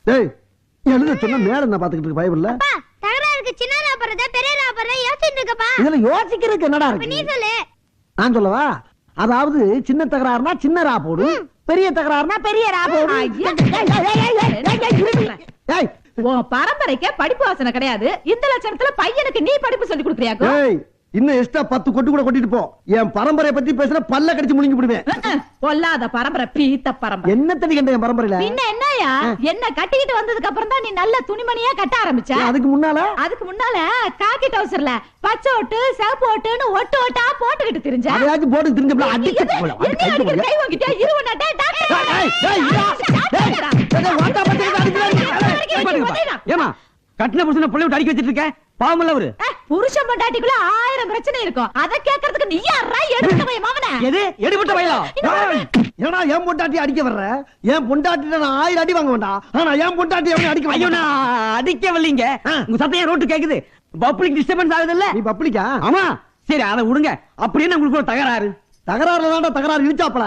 டேய் எழுத சொன்னா மேல என்ன பாத்துக்கிட்டு இருக்கு பைபிள்ல? அப்பா தகராறுக்கு சின்ன ராபறத பெரிய ராபறத யோசிச்சிட்டு இருக்கப்பா. இதுல யோசிக்கிறதுக்கு என்னடா இருக்கு? நீ சொல்லு. நான் சொல்லவா? அதாவது சின்ன தகராறுனா சின்ன ரா போடு, பெரிய தகராறுனா பெரிய ரா போடு. ஏய் உன் பரம்பரைக்கே படிப்பு வாசனை கிடையாது. இந்த லட்சணத்துல பையனுக்கு நீ படிப்பு சொல்லி கொடுக்குறியாக்கோ? ஏய் இன்னும் எக்ஸ்ட்ரா 10 கொட்டு கூட கொட்டிட்டு போ. என் பரம்பரையை பத்தி பேசுற பல்ல கடிச்சு முழுங்கி விடுவேன். பொல்லாத பரம்பரை, பீத்த பரம்பரை. என்ன தடி கண்ட என் பரம்பரையில? பின்ன என்னயா, என்ன கட்டிக்கிட்டு வந்ததுக்கு அப்புறம் தான் நீ நல்ல துணிமணியா கட்ட ஆரம்பிச்ச. அதுக்கு முன்னால காக்கி டவுசர்ல பச்சை ஓட்டு சிவப்பு ஓட்டுன்னு ஒட்டு ஓட்டா போட்டுக்கிட்டு திரிஞ்ச. அதையாச்சும் போட்டு திரிஞ்சப்பல அடிச்சு போல. கை வாங்கிட்டியா? இருவனடே ஏமா கட்டின புருஷனை புள்ளை விட்டு அடிக்க வச்சிட்டு இருக்க? பாவம் இல்ல அவரு. புருஷன் பொண்டாட்டிக்குள்ள 1000 பிரச்சனை இருக்கும். அத கேக்குறதுக்கு நீ யாரா எடுத்த பைய மாவனே? எது எடுபட்ட பையலா? ஏன்னா என் பொண்டாட்டி அடிக்க வர்ற? என் பொண்டாட்டிட்ட நான் 1000 அடி வாங்க வேண்டாம். ஆனா என் பொண்டாட்டி அவனை அடிக்க ஐயோ நான் அடிக்கவில்லைங்க. உங்க சத்தம் ரோட்டு கேக்குது. பப்ளிக் டிஸ்டர்பன்ஸ் ஆகுது இல்ல? நீ பப்ளிக்கா? ஆமா. சரி அதை விடுங்க. அப்படின்னு உங்களுக்கு ஒரு தகராறு? தகராறுல தகராறு இழுச்சாப்பல.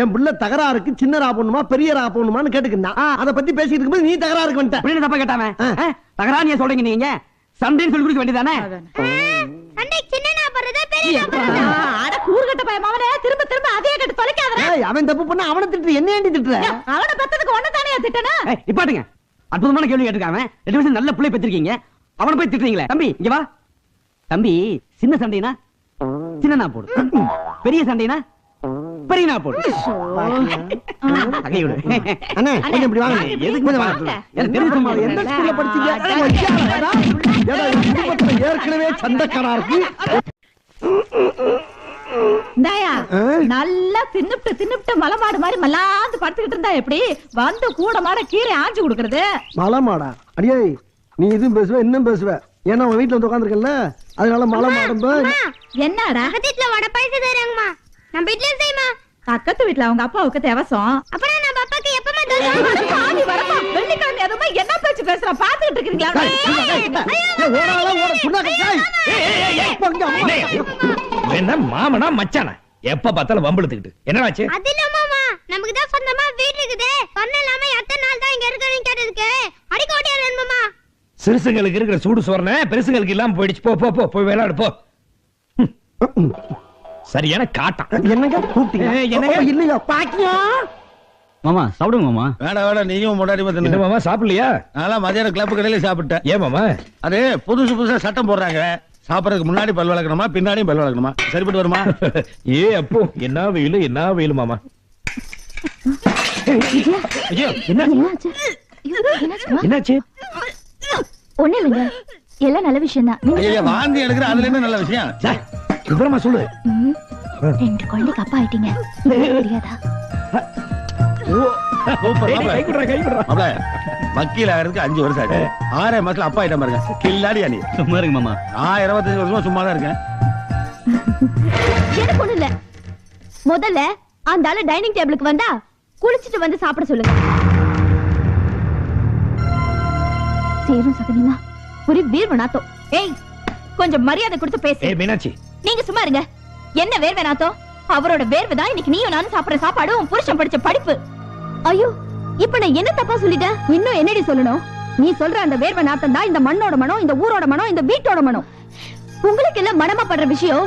என் புள்ள தகராறுக்கு சின்ன ரா போடணுமா பெரிய ரா போடணுமான்னு கேட்டுக்கிட்டான். அத பத்தி பேசிட்டு இருக்கும்போது நீ தகராறுக்கு வந்துட்ட. அப்படின்னு தப்பா கேட்டாம தகராறு ஏன் சொல்றீங்க நீங்க? சண்டைன்னு சொல்லி கொடுக்க வேண்டியதானே? சண்டை சின்ன ராபறத பெரிய ராபறத. அட கூர்கட்ட பைய மாவனே, திரும்ப திரும்ப அதே கேட்டு தொலைக்காதடா. ஏய் அவன் தப்பு பண்ணா அவனை திட்டு, என்ன ஏண்டி திட்டுற? அவன பத்ததுக்கு ஒண்ணு தானே திட்டனா? நிப்பாட்டுங்க. அற்புதமான கேள்வி கேட்டிருக்காங்க. 2 வருஷம் நல்ல பிள்ளை பெற்றிருக்கீங்க, அவனை போய் திட்டுறீங்களே. தம்பி இங்க வா. தம்பி சின்ன சண்டைனா சின்ன போடு, பெரிய சண்டைனா பெரிய நான் போடு. அண்ணே கொஞ்சம் இப்படி வாங்க. எதுக்கு கொஞ்சம் வாங்க? எனக்கு தெரிஞ்ச எந்த ஸ்கூல்ல படிச்சீங்க? ஏற்கனவே சண்டைக்காரா இருக்கு. இந்தாயா நல்லா தின்னுட்டு மலமாடு மாதிரி மல்லாந்து படுத்துக்கிட்டு இருந்தா எப்படி வந்து கூட மாட கீரை ஆஞ்சு கொடுக்கறது? மலமாடா? அடியே நீ இதுவும் பேசுவ இன்னும் பேசுவ. ஏன்னா உன் வீட்டுல வந்து உட்காந்துருக்கல, அதனால மலமாடும்போ. என்னடா பக்கத்துல வடை பாயசம் தராங்கம்மா. நம்ம வீட்லயே செய்யுமா? பக்கத்து வீட்டுல அவங்க அப்பாவுக்கு தேவசம். அப்புறம் நம்ம அப்பாக்கு எப்பமா தருவோம்? வெள்ளிக்கிழமை அதுமா என்ன பேச்சு பேசுற பாத்துக்கிட்டு இருக்கீங்களா? என்ன மாமனா மச்சானா எப்ப பார்த்தாலும் வம்பிழுத்துக்கிட்டு என்னடாச்சு? அது இல்ல மாமா, நமக்கு தான் சொந்தமா வீடு இருக்குது. சொன்னலாம எத்தனை நாள் தான் இங்க இருக்கறேன்னு கேட்டதுக்கு அடிக்க ஓடியாரன் மாமா. சிறுசுங்களுக்கு இருக்கிற சூடு சோறனே பெருசுங்களுக்கு இல்லாம போயிடுச்சு. போ போ போ போய் விளையாடு போ. சரியான காட்டம். என்னங்க கூப்பிட்டீங்க? என்னங்க இல்லையா பாக்கியா? மாமா சாப்பிடுங்க மாமா. வேடா வேடா நீயும் முன்னாடி என்ன மாமா சாப்பிடலையா? நான் மதியானம் கிளப் கடையில சாப்பிட்டேன். ஏன் மாமா? அது புதுசா சட்டம் போடுறாங்க. சாப்பிடறதுக்கு முன்னாடி பல் வளர்க்கணுமா பின்னாடியும் பல் வளர்க்கணுமா? சரிப்பட்டு வருமா? ஏ அப்போ என்ன வெயில் மாமா. என்னாச்சு? ஒண்ணு இல்லைங்க, எல்லாம் நல்ல விஷயம் தான். ஐயா வாந்தி எடுக்கிற அதுல என்ன நல்ல விஷயம்? விவரமா சொல்லு. 2 குழந்தைக்கு அப்பா ஆயிட்டீங்க, தெரியாதா? வக்கீல் ஆகிறதுக்கு 5 வருஷம் ஆச்சு. 6 மாசத்துல அப்பா ஆயிட்டா பாருங்க. கில்லாடியா நீ? சும்மா இருங்க மாமா. நான் 25 வருஷமா சும்மா தான் இருக்கேன். எனக்கு ஒண்ணு இல்ல. முதல்ல அந்த ஆளு டைனிங் டேபிளுக்கு வந்தா குளிச்சிட்டு வந்து சாப்பிட சொல்லுங்க. சேரும் சகனிமா ஒரு வீர் நாத்தம். ஏய் கொஞ்சம் மரியாதை கொடுத்து பேசு. ஏய் மீனாட்சி நீங்க சும்மா இருங்க. என்ன வேர்வை நாத்தம்? அவரோட வேர்வை தான் இன்னைக்கு நீயும் நானும் சாப்பிடுற சாப்பாடு, உன் புருஷன் படிச்ச படிப்பு. ஐயோ இப்ப நான் என்ன தப்பா சொல்லிட்டேன்? இன்னும் என்னடி சொல்லணும்? நீ சொல்ற அந்த வேர்வை நாத்தம் தான் இந்த மண்ணோட மனம், இந்த ஊரோட மனம், இந்த வீட்டோட மனம். உங்களுக்கு எல்லாம் மனமா படுற விஷயம்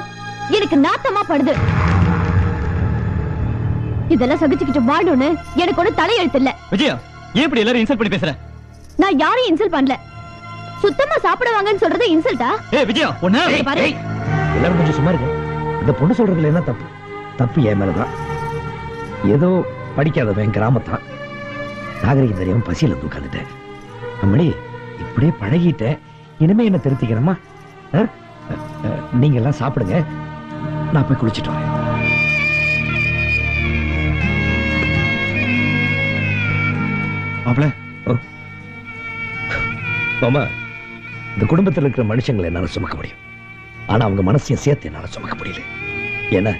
எனக்கு நாத்தமா படுது. இதெல்லாம் சகிச்சுக்கிட்டு வாழணும்னு எனக்கு ஒண்ணு தலையெழுத்து இல்ல. விஜயா ஏன் இப்படி எல்லாரும் இன்சல்ட் பண்ணி பேசுற? நான் யாரையும் இன்சல்ட் பண்ணல. சுத்தமா சாப்பிடுவாங்கன்னு சொல்றது இன்சல்ட்டா? ஏய் விஜயா ஒண்ணு பாரு. எல்லாரும் கொஞ்சம் சும்மா இருங்க. இந்த பொண்ணு சொல்றதுல என்ன தப்பு? தப்பு என் மேலதான். ஏதோ படிக்காதவன் கிராமத்தான், நாகரிகம் தெரியாம பசியில உட்காந்துட்டேன். அம்மணி இப்படியே பழகிட்டேன். இனிமே என்ன திருத்திக்கிறமா? நீங்க எல்லாம் சாப்பிடுங்க, நான் போய் குளிச்சுட்டு வரேன். மாப்பிள்ள மாமா, இந்த குடும்பத்தில் இருக்கிற மனுஷங்களை என்னால சுமக்க முடியும், ஆனா அவங்க மனசையும் சேர்த்து என்னால சுமக்க முடியல. ஏன்னா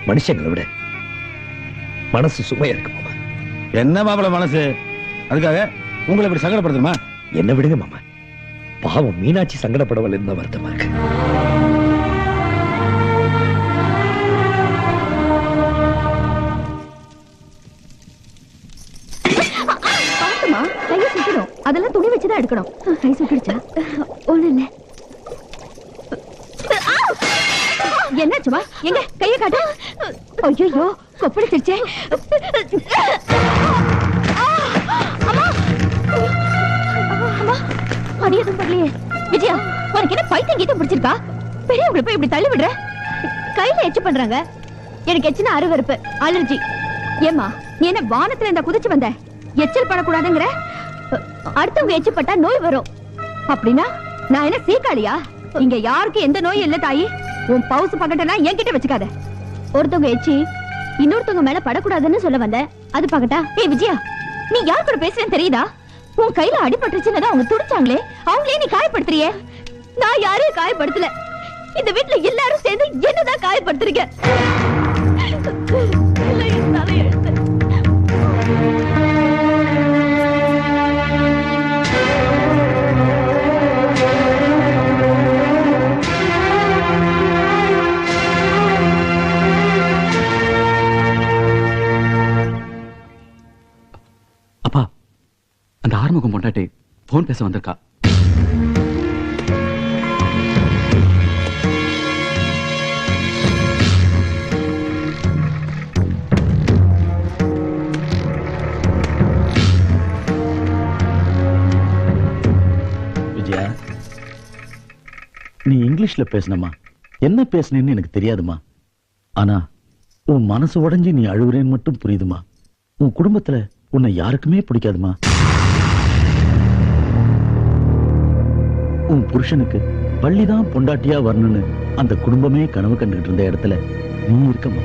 மனுஷங்களை விட மனசு சுமையா இருக்கு மாமா. என்ன மாப்பிள்ள மனசு? அதுக்காக உங்களை இப்படி சங்கடப்படுத்துமா? என்ன விடுங்க மாமா, பாவம் மீனாட்சி சங்கடப்படவல் இருந்த வருத்தமா இருக்கு. என்னம்மா கையை சுத்திடும், அதெல்லாம் துணி வச்சுதான் எடுக்கணும். கை சுத்திடுச்சா? ஒண்ணு இல்ல. என்னாச்சுமா? எங்க கைய காட்டு. ஐயோ கொப்பளிச்சிருச்சே. அடியதும் படலையே. விஜயா, உனக்கு என்ன பைத்தியம் கீதம் பிடிச்சிருக்கா? பெரியவங்களை போய் இப்படி தள்ளி விடுற. கையில எச்சு பண்றாங்க. எனக்கு எச்சுனா அருவருப்பு, அலர்ஜி. ஏமா நீ என்ன வானத்துல இருந்தா குதிச்சு வந்த? எச்சல் படக்கூடாதுங்கிற? அடுத்தவங்க எச்சு பட்டா நோய் வரும். அப்படின்னா நான் என்ன சீக்காளியா? இங்க யாருக்கும் எந்த நோயும் இல்ல தாயி. உன் பவுசு பக்கட்டெல்லாம் என்கிட்ட வச்சுக்காத. ஒருத்தவங்க எச்சி இன்னொருத்தவங்க மேல படக்கூடாதுன்னு சொல்ல வந்த. அது பக்கட்டா? ஏய் விஜயா, நீ யார் கூட பேசுறேன்னு தெரியுதா? உன் கையில அடிபட்டுருச்சுன்னு அவங்க துடிச்சாங்களே, அவங்களே நீ காயப்படுத்துறியே. நான் யாரையும் காயப்படுத்தல. இந்த வீட்டுல எல்லாரும் சேர்ந்து என்னதான் காயப்படுத்துறீங்க. அப்பா, அந்த ஆறுமுகம் பொண்டாட்டி போன் பேச வந்திருக்கா. விஜயா, நீ இங்கிலீஷ்ல பேசணுமா? என்ன பேசுனேன்னு எனக்கு தெரியாதுமா. ஆனா உன் மனசு உடைஞ்சு நீ அழுகுறேன்னு மட்டும் புரியுதுமா. உன் குடும்பத்துல உன்னை யாருக்குமே பிடிக்காதுமா. உன் புருஷனுக்கு பள்ளிதான் பொண்டாட்டியா வரணும்னு அந்த குடும்பமே கனவு கண்டுகிட்டு இருந்த இடத்துல நீ இருக்கமா.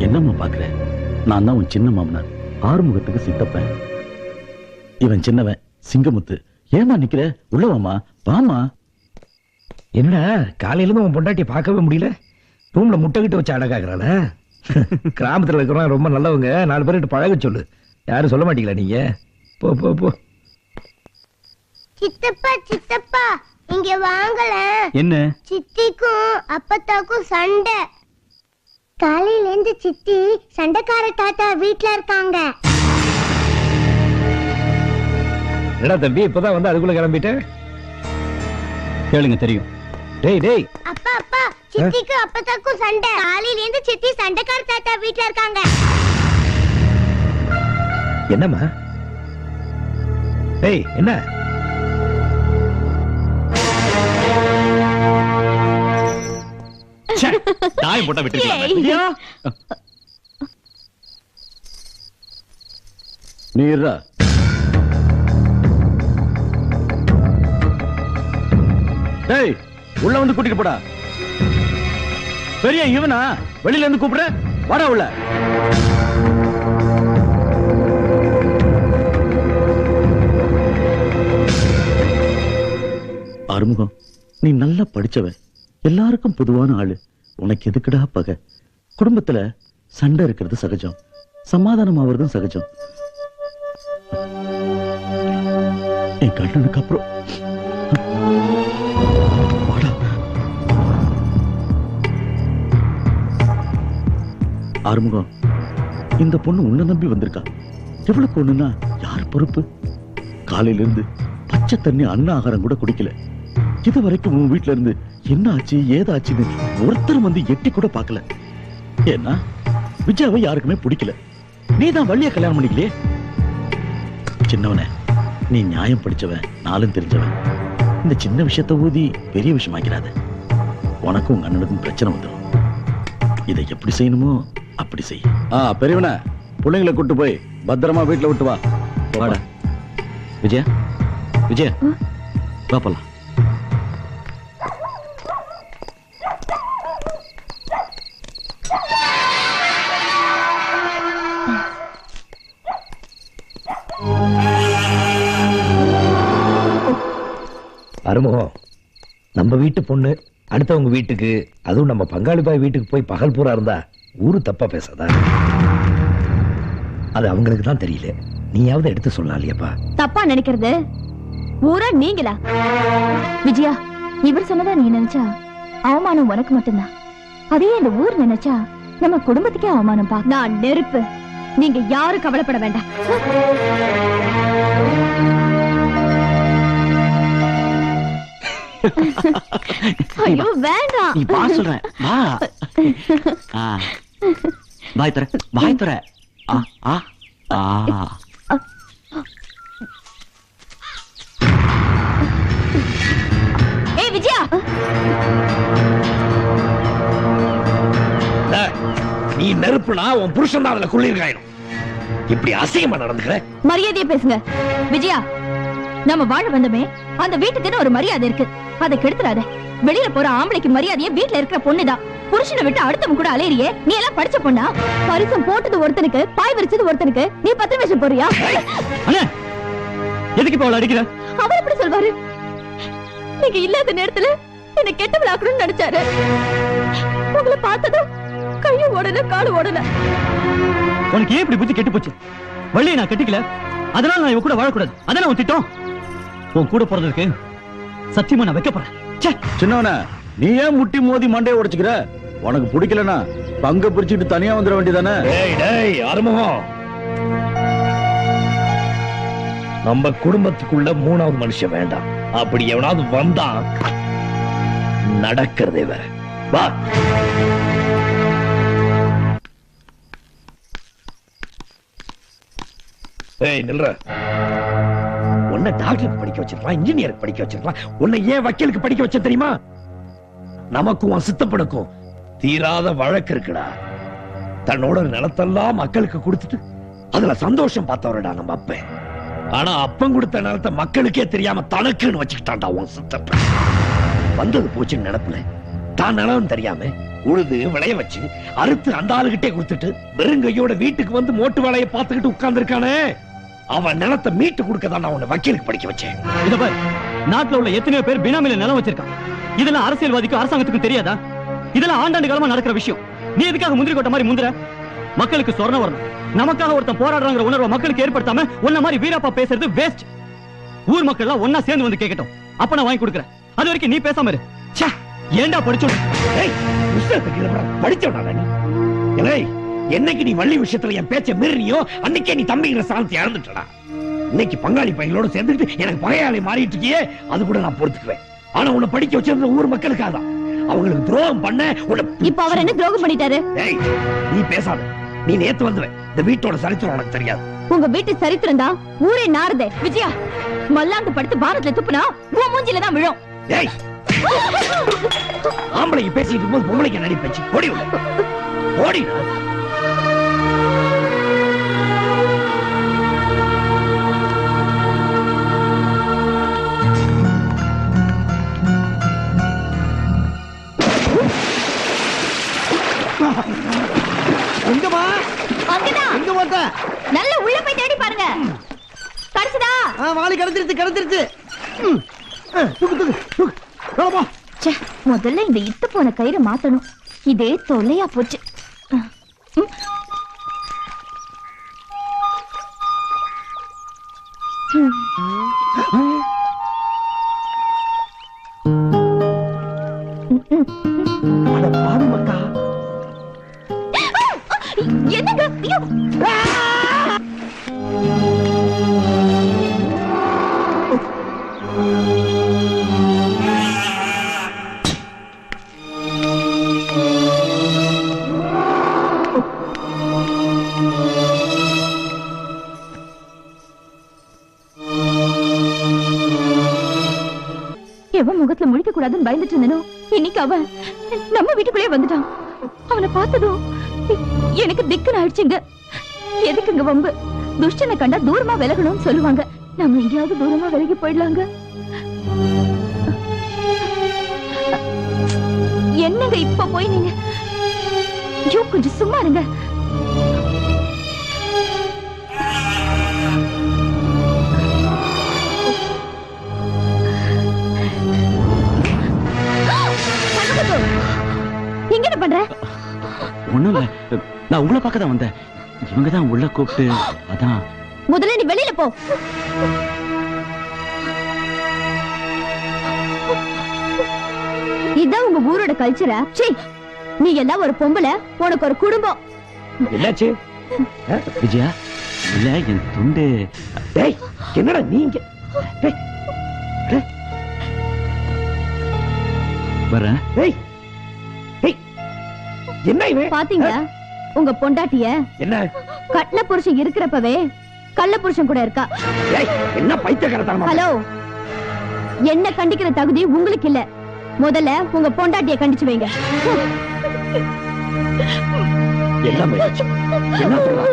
என்னம்மா பாக்குற? நான் தான் உன் சின்ன மாமனார், ஆறுமுகத்துக்கு சித்தப்பேன். இவன் சின்னவன் சிங்கமுத்து. ஏமா நிக்கிற? உள்ளவாமா, வாமா. என்னடா காலையில இருந்து உன் பொண்டாட்டி பார்க்கவே முடியல? ரூம்ல முட்டை கிட்ட வச்சு அடக்காக்குறாள? கிராமத்துல இருக்கிறவங்க ரொம்ப நல்லவங்க, 4 பேர்கிட்ட பழக சொல்லு. யாரும் சொல்ல மாட்டீங்களா நீங்க? போ போ போ. சித்தப்பா சித்தப்பா இங்க வாங்கல. என்ன? சித்திக்கும் அப்பத்தாக்கும் சண்டை. காலையில இருந்து சித்தி சண்டைக்கார தாத்தா வீட்ல இருக்காங்க. என்னடா தம்பி இப்பதான் வந்து அதுக்குள்ள கிளம்பிட்டேன்? கேளுங்க, தெரியும். டேய் டேய், அப்பா அப்பா சித்திக்கும் அப்பத்தாக்கும் சண்டை. காலையில இருந்து சித்தி சண்டைக்கார தாத்தா வீட்ல இருக்காங்க. என்னம்மா? டேய் என்ன? தாய் போட்டா விட்டுருக்கீங்க. நீரா டேய், உள்ள வந்து கூட்டிட்டு போடா. பெரிய இவனா வெளியில இருந்து கூப்பிட வாடா உள்ள. ஆறுமுகம், நீ நல்லா படிச்சவன், எல்லாருக்கும் பொதுவான ஆளு. உனக்கு எதுக்குடா பகை? குடும்பத்துல சண்டை இருக்கிறது சகஜம், சமாதானம் ஆவறதும் சகஜம். என் கண்ணனுக்கு அப்புறம் வாடா. ஆறுமுகம், இந்த பொண்ணு உன்னை நம்பி வந்திருக்கா. எவ்வளவு பொண்ணுன்னா யார் பொறுப்பு? காலையில இருந்து பச்சை தண்ணி அன்ன ஆகாரம் கூட குடிக்கல. இது வரைக்கும் உன் வீட்டுல இருந்து என்ன ஆச்சு ஏதாச்சுன்னு ஒருத்தர் வந்து எட்டி கூட பார்க்கல. ஏன்னா விஜயாவை யாருக்குமே பிடிக்கல. நீதான் வள்ளிய கல்யாணம் பண்ணிக்கலையே. சின்னவனே, நீ நியாயம் படிச்சவன், நாளும் தெரிஞ்சவன். இந்த சின்ன விஷயத்தை ஊதி பெரிய விஷயமாக்கிறாத. உனக்கும் உங்க அண்ணனுக்கும் பிரச்சனை வந்துடும். இதை எப்படி செய்யணுமோ அப்படி செய். பெரியவன, பிள்ளைங்களை கூட்டு போய் பத்திரமா வீட்டுல விட்டு வா. வாடா விஜயா. விஜயா வா போலாம். அருமுகம், நம்ம வீட்டு பொண்ணு அடுத்தவங்க வீட்டுக்கு, அதுவும் நம்ம பங்காளி பாய் வீட்டுக்கு போய் பகல் பூரா இருந்தா ஊரு தப்பா பேசாதா? அது அவங்களுக்கு தான் தெரியல. நீயாவது எடுத்து சொல்லலாம் இல்லையாப்பா? தப்பா நினைக்கிறது ஊரா நீங்களா? விஜயா, இவர் சொன்னதா நீ நினைச்சா அவமானம் உனக்கு மட்டும்தான். அதே இந்த ஊர் நினைச்சா நம்ம குடும்பத்துக்கே அவமானம் பா. நான் நெருப்பு, நீங்க யாரும் கவலைப்பட வேண்டாம். ஐயோ வேண்டாம். நீ வா சொல்றேன், வா. பாய் தர, பாய் தர. ஏய் விஜயா, நீ நெருப்புனா உன் புருஷன் தான் அதுல குளிர்காயணும். இப்படி அசிங்கமா நடந்துக்கிற. மரியாதையா பேசுங்க. விஜயா, நம்ம வாழ வந்தமே அந்த வீட்டுக்குன்னு ஒரு மரியாதை இருக்கு, அதை கெடுத்துறாத. வெளியில போற ஆம்பளைக்கு மரியாதையே வீட்டுல இருக்கிற பொண்ணுதான். புருஷனை விட்டு அடுத்தவங்க கூட அலையறியே, நீ எல்லாம் படிச்ச பொண்ணா? பரிசம் போட்டது ஒருத்தனுக்கு, பாய் விரிச்சது ஒருத்தனுக்கு, நீ 10 வருஷம் போறியா? எதுக்கு இப்ப அவளை அடிக்கிற? அவர் எப்படி சொல்வாரு? நீங்க இல்லாத நேரத்துல என்ன கெட்ட விளாக்கணும்னு நினைச்சாரு. உங்களை பார்த்ததும் கையும் ஓடல, காலு ஓடல. உனக்கு ஏன் இப்படி புத்தி கெட்டு போச்சு? வள்ளியை நான் கட்டிக்கல, அதனால நான் இவ கூட வாழக்கூடாது. அதனால உன் திட்டம். உன் கூட போறதுக்கு சத்தியமா நான் வைக்கப்படுறேன். சின்னவன, நீ ஏன் முட்டி மோதி மண்டையை உடைச்சுக்கிற? உனக்கு பிடிக்கலனா பங்க பிரிச்சுட்டு தனியா வந்துட வேண்டியதானே? ஆறுமுகம், நம்ம குடும்பத்துக்குள்ள 3வது மனுஷன் வேண்டாம். அப்படி எவனாவது வந்தா நடக்கிறதே வேற. வா. ஏய் நில்ற. உன்னை டாக்டருக்கு படிக்க வச்சிருக்கலாம், இன்ஜினியருக்கு படிக்க வச்சிருக்கலாம். உன்னை ஏன் வக்கீலுக்கு படிக்க வச்ச தெரியுமா? நமக்கும் சித்தப்பனுக்கும் தீராத வழக்கு இருக்குடா. தன்னோட நிலத்தெல்லாம் மக்களுக்கு கொடுத்துட்டு அதுல சந்தோஷம் பார்த்தவரடா நம்ம அப்பன். ஆனா அப்பன் கொடுத்த நிலத்தை மக்களுக்கே தெரியாம தனக்குன்னு வச்சுக்கிட்டான்டா உன் சித்தப்பன். வந்தது போச்சுன்னு நினைப்புல தான் நிலம் தெரியாம உழுது விளைய வச்சு அறுத்து அந்த ஆளுகிட்டே கொடுத்துட்டு வெறுங்கையோட வீட்டுக்கு வந்து மோட்டு வேலையை பார்த்துக்கிட்டு உட்கார்ந்து இருக்கானே, அவன் நிலத்தை மீட்டு கொடுக்கதான் நான் உன்னை வக்கீலுக்கு படிக்க வச்சேன். இத பாரு, நாட்டுல உள்ள எத்தனையோ பேர் பினாமில நிலம் வச்சிருக்கான். இதெல்லாம் அரசியல்வாதிக்கும் அரசாங்கத்துக்கும் தெரியாதா? இதெல்லாம் ஆண்டாண்டு காலமா நடக்கிற விஷயம். நீ எதுக்காக முந்திரி கொட்ட மாதிரி முந்திர? மக்களுக்கு சொர்ணம் வரணும், நமக்காக ஒருத்தன் போராடுறாங்கிற உணர்வை மக்களுக்கு ஏற்படுத்தாம உன்ன மாதிரி வீராப்பா பேசுறது வேஸ்ட். ஊர் மக்கள் எல்லாம் ஒன்னா சேர்ந்து வந்து கேட்கட்டும், அப்ப நான் வாங்கி கொடுக்குறேன். அது வரைக்கும் நீ பேசாம இரு. ஏண்டா படிச்சோம்? படிச்சவனா நீ? என்னைக்கு நீ வள்ளி விஷயத்துல என் பேச்ச மீறினியோ அன்னைக்கே நீ தம்பிங்கிற சாந்தி இழந்துட்டடா. இன்னைக்கு பங்காளி பையனோட சேர்ந்துட்டு எனக்கு பகையாளி மாறிட்டு இருக்கியே, அது கூட நான் பொறுத்துக்குவேன். ஆனா உன்னை படிக்க வச்சிருந்த ஊர் மக்களுக்காதான். அவங்களுக்கு துரோகம் பண்ண இப்ப அவர் என்ன துரோகம் பண்ணிட்டாரு? நீ பேசாத. நீ நேத்து வந்துவேன். இந்த வீட்டோட சரித்திரம் உனக்கு தெரியாது. உங்க வீட்டு சரித்திரம் தான் ஊரே நாறுதே. விஜயா, மல்லாந்து படுத்து பாரத்ல துப்புனா உன் மூஞ்சில தான் விழும். ஆம்பளைக்கு பேசிட்டு இருக்கும்போது பொம்பளைக்கு நடிப்பேச்சு. ஓடி உள்ள ஓடி. எங்கம்மா? அங்கதான். எங்க போட்ட? நல்ல உள்ள போய் தேடி பாருங்க. கிடைச்சதா? வாளி கிடைச்சிருச்சு. முதல்ல இந்த இத்து போன கயிறை மாத்தணும். இதே தொல்லையா போச்சு. என்னங்க? எவன் முகத்துல முழிக்க கூடாதுன்னு பயந்துட்டு இருந்தனோ, இன்னைக்கு அவன் நம்ம வீட்டுக்குள்ளே வந்துட்டான். அவனை பார்த்ததும் எனக்கு திக்குன்னு ஆயிடுச்சுங்க. எதுக்குங்க வம்பு? துஷ்டனை கண்டா தூரமா விலகணும்னு சொல்லுவாங்க. நம்ம எங்கேயாவது தூரமா விலகி போயிடலாங்க. என்னங்க இப்ப போய் நீங்க கொஞ்சம் சும்மா இருங்க. இங்க என்ன பண்ற? ஒண்ணும் இல்ல, நான் உங்களை பார்க்க தான் வந்தேன். இவங்கதான் உள்ள கூப்பிட்டு அதான். முதல்ல நீ வெளியில போ. இதான் உங்க ஊரோட கல்ச்சரா? சீ, நீ எல்லாம் ஒரு பொம்பளை, உனக்கு ஒரு குடும்பம். என்னாச்சு? விஜயா இல்ல என் துண்டு. டேய் என்னடா நீங்க வரேன். டேய் டேய் என்ன இவன்? பாத்தீங்களா உங்க பொண்டாட்டிய? என்ன கட்டின புருஷன் இருக்கிறப்பவே கள்ள புருஷன் கூட இருக்கா. டேய் என்ன பைத்தியக்காரத்தனமா? ஹலோ, என்ன கண்டிக்கிற தகுதி உங்களுக்கு இல்ல. முதல்ல உங்க பொண்டாட்டிய கண்டிச்சு வைங்க. என்ன முயற்சி? என்ன சொல்ற?